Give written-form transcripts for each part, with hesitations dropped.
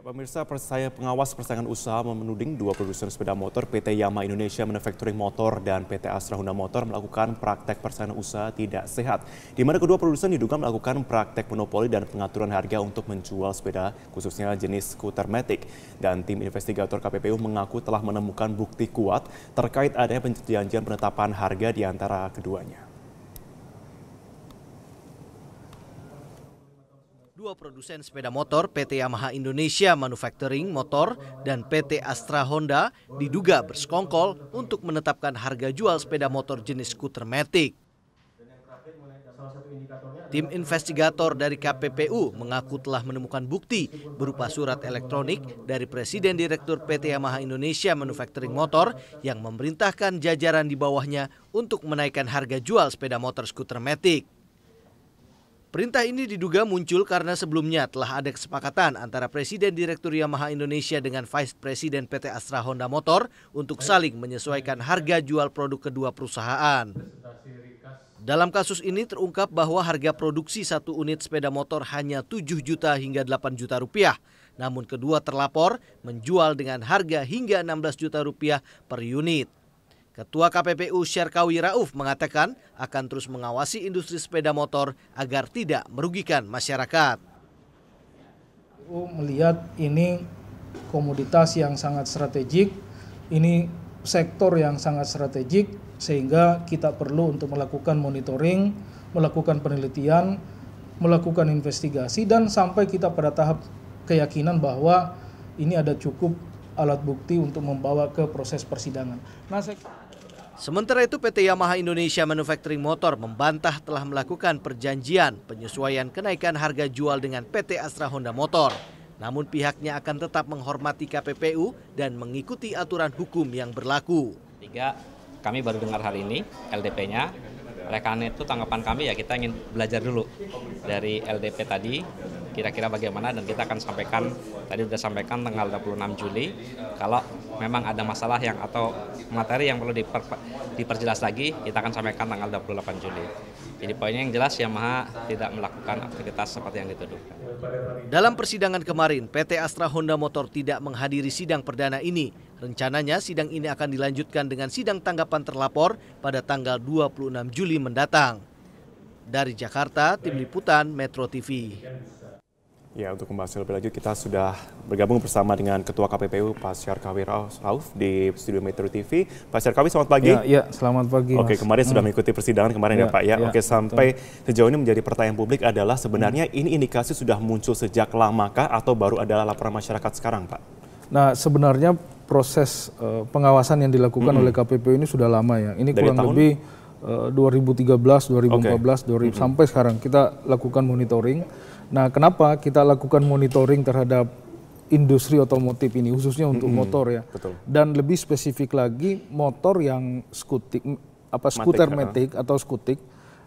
Pemirsa, pengawas persaingan usaha menuding dua produsen sepeda motor PT Yamaha Indonesia Manufacturing Motor dan PT Astra Honda Motor melakukan praktek persaingan usaha tidak sehat, di mana kedua produsen diduga melakukan praktek monopoli dan pengaturan harga untuk menjual sepeda, khususnya jenis skuter matic. Dan tim investigator KPPU mengaku telah menemukan bukti kuat terkait adanya perjanjian penetapan harga di antara keduanya. Dua produsen sepeda motor PT Yamaha Indonesia Manufacturing Motor dan PT Astra Honda diduga bersekongkol untuk menetapkan harga jual sepeda motor jenis skuter matic. Tim investigator dari KPPU mengaku telah menemukan bukti berupa surat elektronik dari Presiden Direktur PT Yamaha Indonesia Manufacturing Motor yang memerintahkan jajaran di bawahnya untuk menaikkan harga jual sepeda motor skuter matic. Perintah ini diduga muncul karena sebelumnya telah ada kesepakatan antara Presiden Direktur Yamaha Indonesia dengan Vice Presiden PT Astra Honda Motor untuk saling menyesuaikan harga jual produk kedua perusahaan. Dalam kasus ini terungkap bahwa harga produksi satu unit sepeda motor hanya 7 juta hingga 8 juta rupiah. Namun kedua terlapor menjual dengan harga hingga 16 juta rupiah per unit. Ketua KPPU Syarkawi Rauf mengatakan akan terus mengawasi industri sepeda motor agar tidak merugikan masyarakat. Melihat ini komoditas yang sangat strategik, ini sektor yang sangat strategik, sehingga kita perlu untuk melakukan monitoring, melakukan penelitian, melakukan investigasi, dan sampai kita pada tahap keyakinan bahwa ini ada cukup alat bukti untuk membawa ke proses persidangan. Sementara itu PT Yamaha Indonesia Manufacturing Motor membantah telah melakukan perjanjian penyesuaian kenaikan harga jual dengan PT Astra Honda Motor. Namun pihaknya akan tetap menghormati KPPU dan mengikuti aturan hukum yang berlaku. Kami baru dengar hari ini LDP-nya. Oleh karena itu tanggapan kami ya kita ingin belajar dulu dari LDP tadi kira-kira bagaimana, dan kita akan sampaikan, tadi sudah sampaikan tanggal 26 Juli kalau memang ada masalah yang atau materi yang perlu diperjelas lagi, kita akan sampaikan tanggal 28 Juli. Jadi poinnya yang jelas Yamaha tidak melakukan aktivitas seperti yang dituduhkan. Dalam persidangan kemarin, PT Astra Honda Motor tidak menghadiri sidang perdana ini. Rencananya sidang ini akan dilanjutkan dengan sidang tanggapan terlapor pada tanggal 26 Juli mendatang. Dari Jakarta, Tim Liputan Metro TV. Ya, untuk membahas lebih lanjut kita sudah bergabung bersama dengan Ketua KPPU Pak Syarkawi Rauf di studio Metro TV. Pak Syarkawi, selamat pagi. Ya, selamat pagi. Oke, kemarin sudah mengikuti persidangan kemarin ya Pak ya. Oke, sampai sejauh ini menjadi pertanyaan publik adalah sebenarnya ini indikasi sudah muncul sejak lamakah atau baru adalah laporan masyarakat sekarang Pak? Nah, sebenarnya proses pengawasan yang dilakukan oleh KPPU ini sudah lama ya. Ini kurang lebih 2013, 2014, sampai sekarang kita lakukan monitoring. Nah, kenapa kita lakukan monitoring terhadap industri otomotif ini, khususnya untuk motor ya. Betul. Dan lebih spesifik lagi motor yang skuter matic atau skutik.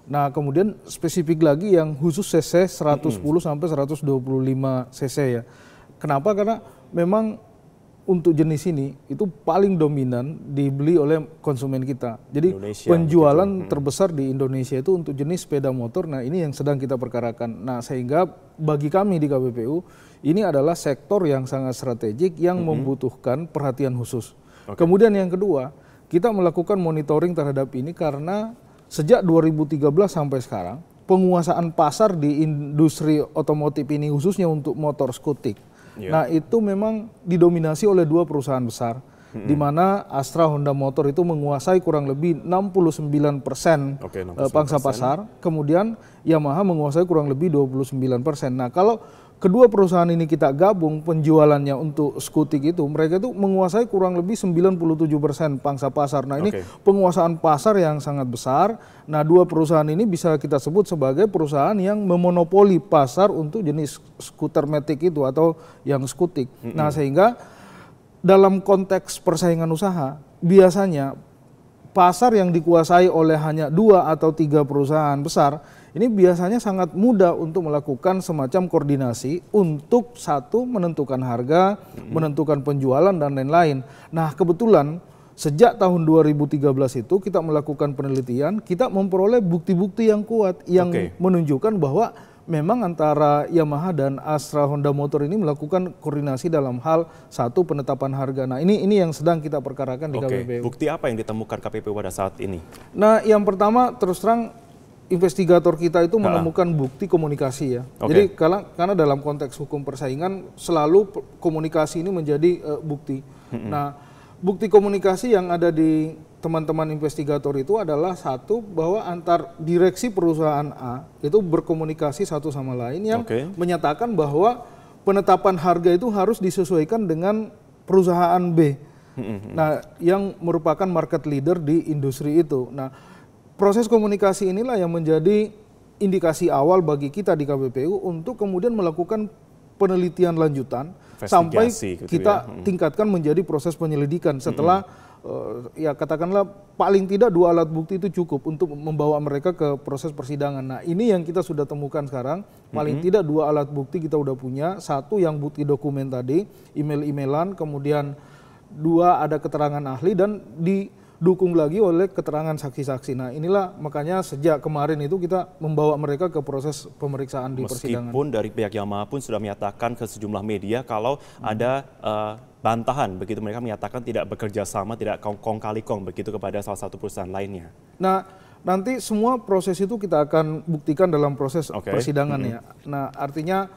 Nah, kemudian spesifik lagi yang khusus cc 110 sampai 125 cc ya. Kenapa? Karena memang untuk jenis ini itu paling dominan dibeli oleh konsumen kita. Jadi Indonesia, penjualan terbesar di Indonesia itu untuk jenis sepeda motor. Nah, ini yang sedang kita perkarakan. Nah, sehingga bagi kami di KPPU ini adalah sektor yang sangat strategik yang membutuhkan perhatian khusus. Kemudian yang kedua, kita melakukan monitoring terhadap ini karena sejak 2013 sampai sekarang penguasaan pasar di industri otomotif ini khususnya untuk motor skutik. Nah, itu memang didominasi oleh dua perusahaan besar, di mana Astra Honda Motor itu menguasai kurang lebih 69% pangsa pasar, kemudian Yamaha menguasai kurang lebih 29%. Nah, kalau kedua perusahaan ini kita gabung penjualannya untuk skutik itu, mereka itu menguasai kurang lebih 97% pangsa pasar. Nah, ini penguasaan pasar yang sangat besar. Nah, dua perusahaan ini bisa kita sebut sebagai perusahaan yang memonopoli pasar untuk jenis skuter matic itu atau yang skutik. Nah, sehingga dalam konteks persaingan usaha, biasanya pasar yang dikuasai oleh hanya 2 atau 3 perusahaan besar, ini biasanya sangat mudah untuk melakukan semacam koordinasi untuk satu menentukan harga, menentukan penjualan dan lain-lain. Nah, kebetulan sejak tahun 2013 itu kita melakukan penelitian, kita memperoleh bukti-bukti yang kuat yang menunjukkan bahwa memang antara Yamaha dan Astra Honda Motor ini melakukan koordinasi dalam hal satu penetapan harga. Nah ini yang sedang kita perkarakan di KPPU. Bukti apa yang ditemukan KPPU pada saat ini? Nah yang pertama terus terang investigator kita itu menemukan bukti komunikasi ya. Jadi karena dalam konteks hukum persaingan selalu komunikasi ini menjadi bukti. Nah bukti komunikasi yang ada di teman-teman investigator itu adalah satu, bahwa antar direksi perusahaan A itu berkomunikasi satu sama lain yang menyatakan bahwa penetapan harga itu harus disesuaikan dengan perusahaan B. Nah, yang merupakan market leader di industri itu. Nah, proses komunikasi inilah yang menjadi indikasi awal bagi kita di KPPU untuk kemudian melakukan penelitian lanjutan sampai kita tingkatkan menjadi proses penyelidikan setelah ya katakanlah paling tidak 2 alat bukti itu cukup untuk membawa mereka ke proses persidangan. Nah ini yang kita sudah temukan sekarang, paling tidak 2 alat bukti kita udah punya. Satu yang bukti dokumen tadi, email-emailan, kemudian 2 ada keterangan ahli dan didukung lagi oleh keterangan saksi-saksi. Nah inilah makanya sejak kemarin itu kita membawa mereka ke proses pemeriksaan di persidangan. Meskipun dari pihak Yamaha pun sudah menyatakan ke sejumlah media kalau ada bantahan, begitu mereka menyatakan tidak bekerja sama, tidak kong kali kong begitu kepada salah satu perusahaan lainnya. Nah nanti semua proses itu kita akan buktikan dalam proses persidangan ya. Nah artinya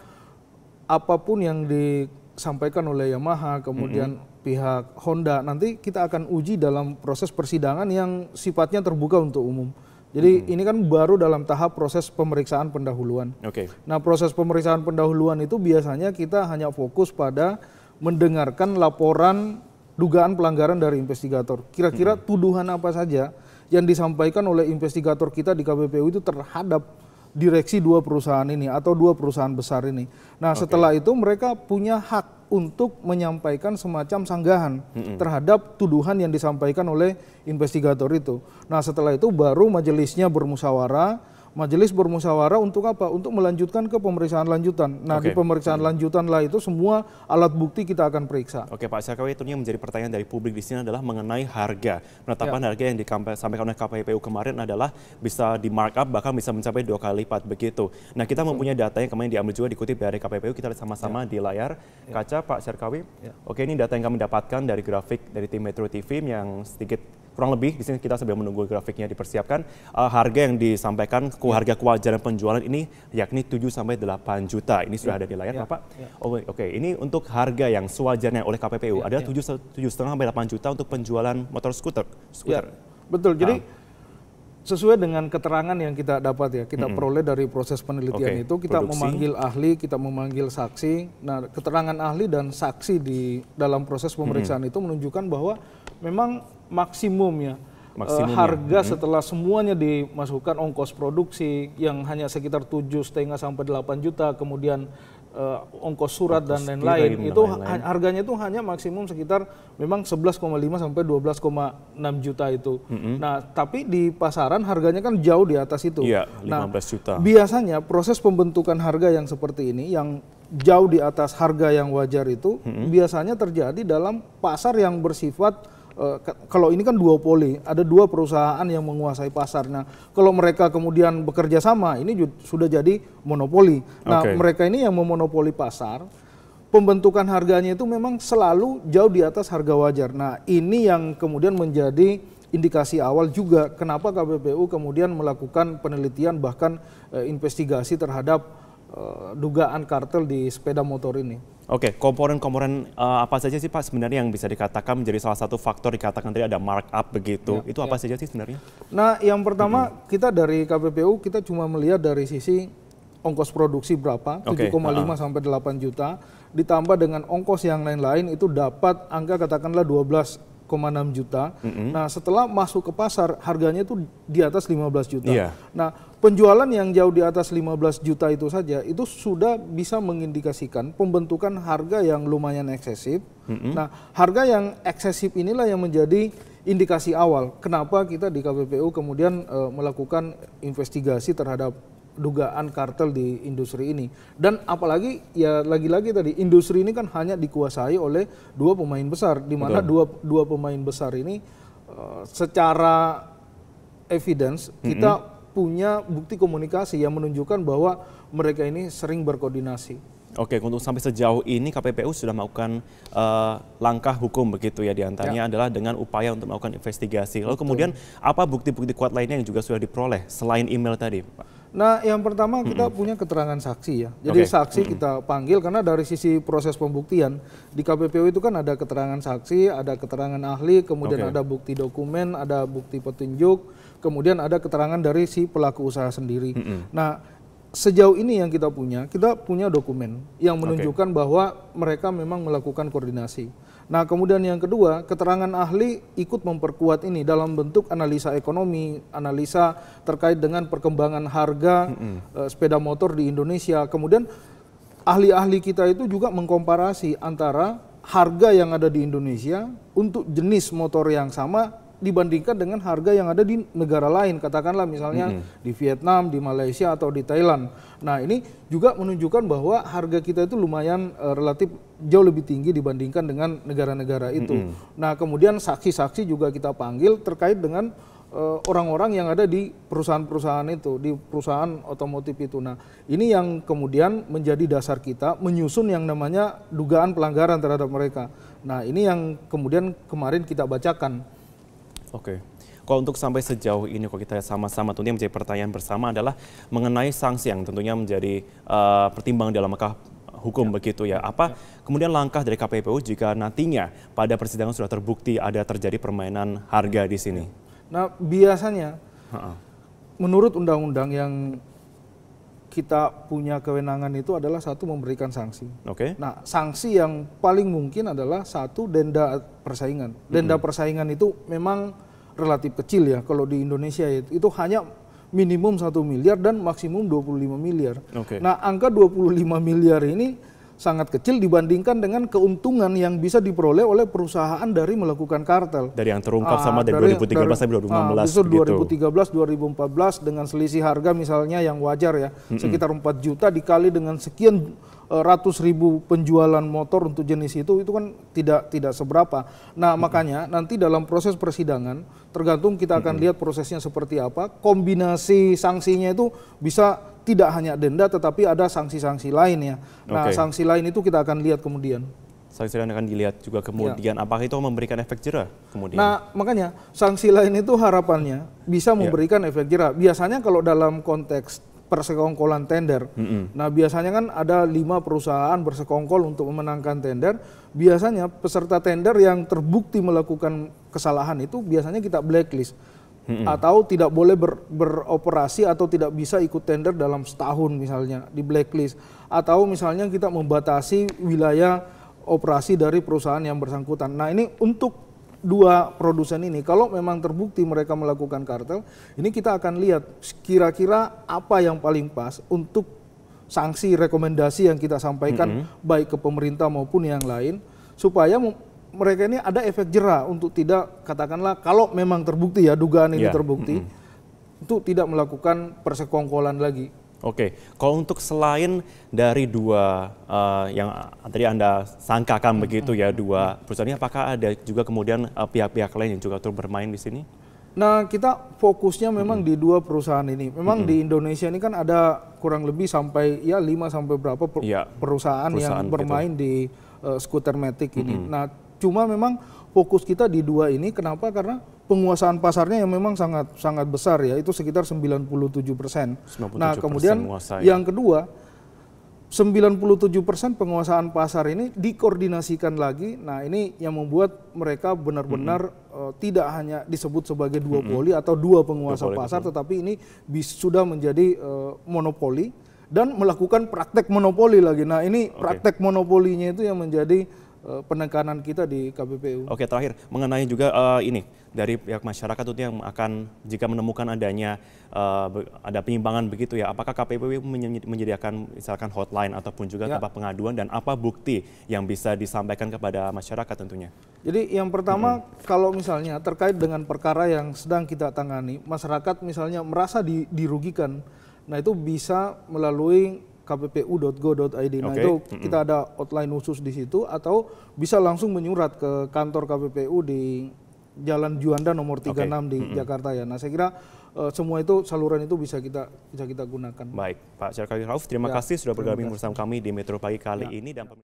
apapun yang disampaikan oleh Yamaha kemudian pihak Honda nanti kita akan uji dalam proses persidangan yang sifatnya terbuka untuk umum. Jadi ini kan baru dalam tahap proses pemeriksaan pendahuluan. Nah proses pemeriksaan pendahuluan itu biasanya kita hanya fokus pada mendengarkan laporan dugaan pelanggaran dari investigator. Kira-kira tuduhan apa saja yang disampaikan oleh investigator kita di KPPU itu terhadap direksi 2 perusahaan ini atau 2 perusahaan besar ini. Nah setelah itu mereka punya hak untuk menyampaikan semacam sanggahan terhadap tuduhan yang disampaikan oleh investigator itu. Nah setelah itu baru majelisnya bermusyawarah. Majelis bermusyawarah untuk apa? Untuk melanjutkan ke pemeriksaan lanjutan. Nah di pemeriksaan lanjutan lah itu semua alat bukti kita akan periksa. Oke Pak Syarkawi, tentunya menjadi pertanyaan dari publik di sini adalah mengenai harga. Penetapan harga yang disampaikan oleh KPPU kemarin adalah bisa di markup bahkan bisa mencapai 2 kali lipat begitu. Nah kita mempunyai data yang kemarin diambil juga dikutip dari KPPU, kita lihat sama-sama di layar kaca Pak Syarkawi. Oke ini data yang kami dapatkan dari grafik dari tim Metro TV yang sedikit kurang lebih di sini kita sambil menunggu grafiknya dipersiapkan, harga yang disampaikan harga kewajaran penjualan ini yakni 7 sampai 8 juta. Ini sudah ada di layar Bapak. Oke, ini untuk harga yang sewajarnya oleh KPPU ada 7,5 sampai 8 juta untuk penjualan motor skuter. Betul. Jadi sesuai dengan keterangan yang kita dapat ya, kita peroleh dari proses penelitian itu, kita memanggil ahli, kita memanggil saksi. Nah, keterangan ahli dan saksi di dalam proses pemeriksaan itu menunjukkan bahwa memang maksimum harga setelah semuanya dimasukkan ongkos produksi yang hanya sekitar 7,5 sampai 8 juta, kemudian ongkos surat dan lain-lain itu harganya itu hanya maksimum sekitar memang 11,5 sampai 12,6 juta itu. Nah, tapi di pasaran harganya kan jauh di atas itu. Iya, 15 juta. Biasanya proses pembentukan harga yang seperti ini yang jauh di atas harga yang wajar itu biasanya terjadi dalam pasar yang bersifat kalau ini kan duopoli, ada 2 perusahaan yang menguasai pasar. Nah, kalau mereka kemudian bekerja sama, ini sudah jadi monopoli. Nah, mereka ini yang memonopoli pasar, pembentukan harganya itu memang selalu jauh di atas harga wajar. Nah, ini yang kemudian menjadi indikasi awal juga kenapa KPPU kemudian melakukan penelitian bahkan investigasi terhadap dugaan kartel di sepeda motor ini. Oke, komponen-komponen apa saja sih Pak sebenarnya yang bisa dikatakan menjadi salah satu faktor dikatakan tadi ada markup begitu. Itu apa saja sih sebenarnya? Nah, yang pertama kita dari KPPU kita cuma melihat dari sisi ongkos produksi berapa, 7,5 sampai 8 juta, ditambah dengan ongkos yang lain-lain itu dapat angka katakanlah 12,6 juta. Nah, setelah masuk ke pasar harganya itu di atas 15 juta. Nah, penjualan yang jauh di atas 15 juta itu saja itu sudah bisa mengindikasikan pembentukan harga yang lumayan eksesif. Nah, harga yang eksesif inilah yang menjadi indikasi awal kenapa kita di KPPU kemudian melakukan investigasi terhadap dugaan kartel di industri ini. Dan apalagi ya lagi-lagi tadi industri ini kan hanya dikuasai oleh 2 pemain besar, di mana dua pemain besar ini secara evidence kita punya bukti komunikasi yang menunjukkan bahwa mereka ini sering berkoordinasi. Oke, untuk sampai sejauh ini KPPU sudah melakukan langkah hukum begitu ya, diantaranya adalah dengan upaya untuk melakukan investigasi. Lalu kemudian apa bukti-bukti kuat lainnya yang juga sudah diperoleh selain email tadi, Pak? Nah, yang pertama kita punya keterangan saksi ya. Jadi saksi kita panggil karena dari sisi proses pembuktian di KPPU itu kan ada keterangan saksi, ada keterangan ahli, kemudian ada bukti dokumen, ada bukti petunjuk, kemudian ada keterangan dari si pelaku usaha sendiri. Nah, sejauh ini yang kita punya dokumen yang menunjukkan bahwa mereka memang melakukan koordinasi. Nah, kemudian yang kedua, keterangan ahli ikut memperkuat ini dalam bentuk analisa ekonomi, analisa terkait dengan perkembangan harga sepeda motor di Indonesia. Kemudian ahli-ahli kita itu juga mengkomparasi antara harga yang ada di Indonesia untuk jenis motor yang sama dibandingkan dengan harga yang ada di negara lain, katakanlah misalnya di Vietnam, di Malaysia atau di Thailand. Nah, ini juga menunjukkan bahwa harga kita itu lumayan relatif jauh lebih tinggi dibandingkan dengan negara-negara itu. Nah, kemudian saksi-saksi juga kita panggil terkait dengan orang-orang yang ada di perusahaan-perusahaan itu, di perusahaan otomotif itu. Nah, ini yang kemudian menjadi dasar kita menyusun yang namanya dugaan pelanggaran terhadap mereka. Nah, ini yang kemudian kemarin kita bacakan. Oke, kalau untuk sampai sejauh ini, kalau kita sama-sama tentunya menjadi pertanyaan bersama adalah mengenai sanksi yang tentunya menjadi pertimbangan dalam langkah hukum begitu ya. Apa kemudian langkah dari KPPU jika nantinya pada persidangan sudah terbukti ada terjadi permainan harga di sini? Nah, biasanya menurut undang-undang yang kita punya kewenangan itu adalah satu memberikan sanksi. Nah, sanksi yang paling mungkin adalah satu denda persaingan. Denda persaingan itu memang relatif kecil ya kalau di Indonesia itu hanya minimum 1 miliar dan maksimum 25 miliar. Nah, angka 25 miliar ini sangat kecil dibandingkan dengan keuntungan yang bisa diperoleh oleh perusahaan dari melakukan kartel. Dari yang terungkap sama dari 2013 sampai 2016 gitu. 2013, 2014 dengan selisih harga misalnya yang wajar ya, sekitar 4 juta dikali dengan sekian ratus ribu penjualan motor untuk jenis itu kan tidak seberapa. Nah, makanya nanti dalam proses persidangan tergantung kita akan lihat prosesnya seperti apa. Kombinasi sanksinya itu bisa tidak hanya denda tetapi ada sanksi-sanksi lain ya. Nah, sanksi lain itu kita akan lihat kemudian. Sanksi lain akan dilihat juga kemudian apakah itu memberikan efek jera kemudian. Nah, makanya sanksi lain itu harapannya bisa memberikan efek jera. Biasanya kalau dalam konteks persekongkolan tender. Nah, biasanya kan ada 5 perusahaan bersekongkol untuk memenangkan tender. Biasanya peserta tender yang terbukti melakukan kesalahan itu biasanya kita blacklist. Atau tidak boleh beroperasi atau tidak bisa ikut tender dalam setahun misalnya, di blacklist. Atau misalnya kita membatasi wilayah operasi dari perusahaan yang bersangkutan. Nah, ini untuk 2 produsen ini, kalau memang terbukti mereka melakukan kartel, ini kita akan lihat kira-kira apa yang paling pas untuk sanksi rekomendasi yang kita sampaikan baik ke pemerintah maupun yang lain, supaya mereka ini ada efek jera untuk tidak, katakanlah kalau memang terbukti ya dugaan ini terbukti, untuk tidak melakukan persekongkolan lagi. Kalau untuk selain dari 2 yang tadi Anda sangkakan begitu ya, 2 perusahaan ini, apakah ada juga kemudian pihak-pihak lain yang juga turut bermain di sini? Nah, kita fokusnya memang di 2 perusahaan ini. Memang di Indonesia ini kan ada kurang lebih sampai 5 sampai berapa perusahaan yang bermain di skuter matic ini. Nah, cuma memang fokus kita di 2 ini. Kenapa? Karena penguasaan pasarnya yang memang sangat besar ya, itu sekitar 97%. Nah, kemudian yang kedua, 97% penguasaan pasar ini dikoordinasikan lagi. Nah, ini yang membuat mereka benar-benar tidak hanya disebut sebagai duopoli atau 2 penguasa pasar, tetapi ini sudah menjadi monopoli dan melakukan praktek monopoli lagi. Nah, ini praktek monopolinya itu yang menjadi penekanan kita di KPPU. Terakhir mengenai juga ini dari pihak masyarakat itu yang akan jika menemukan adanya ada penyimpangan begitu ya, apakah KPPU menyediakan misalkan hotline ataupun juga tempat pengaduan, dan apa bukti yang bisa disampaikan kepada masyarakat tentunya? Jadi yang pertama kalau misalnya terkait dengan perkara yang sedang kita tangani, masyarakat misalnya merasa dirugikan, nah itu bisa melalui kppu.go.id. Nah, itu kita ada hotline khusus di situ, atau bisa langsung menyurat ke kantor KPPU di Jalan Juanda nomor 36 di Jakarta ya. Nah saya kira semua itu saluran itu bisa kita gunakan. Baik, Pak Syarkawi Rauf, terima kasih sudah bergabung bersama kami di Metro Pagi kali ini. Dan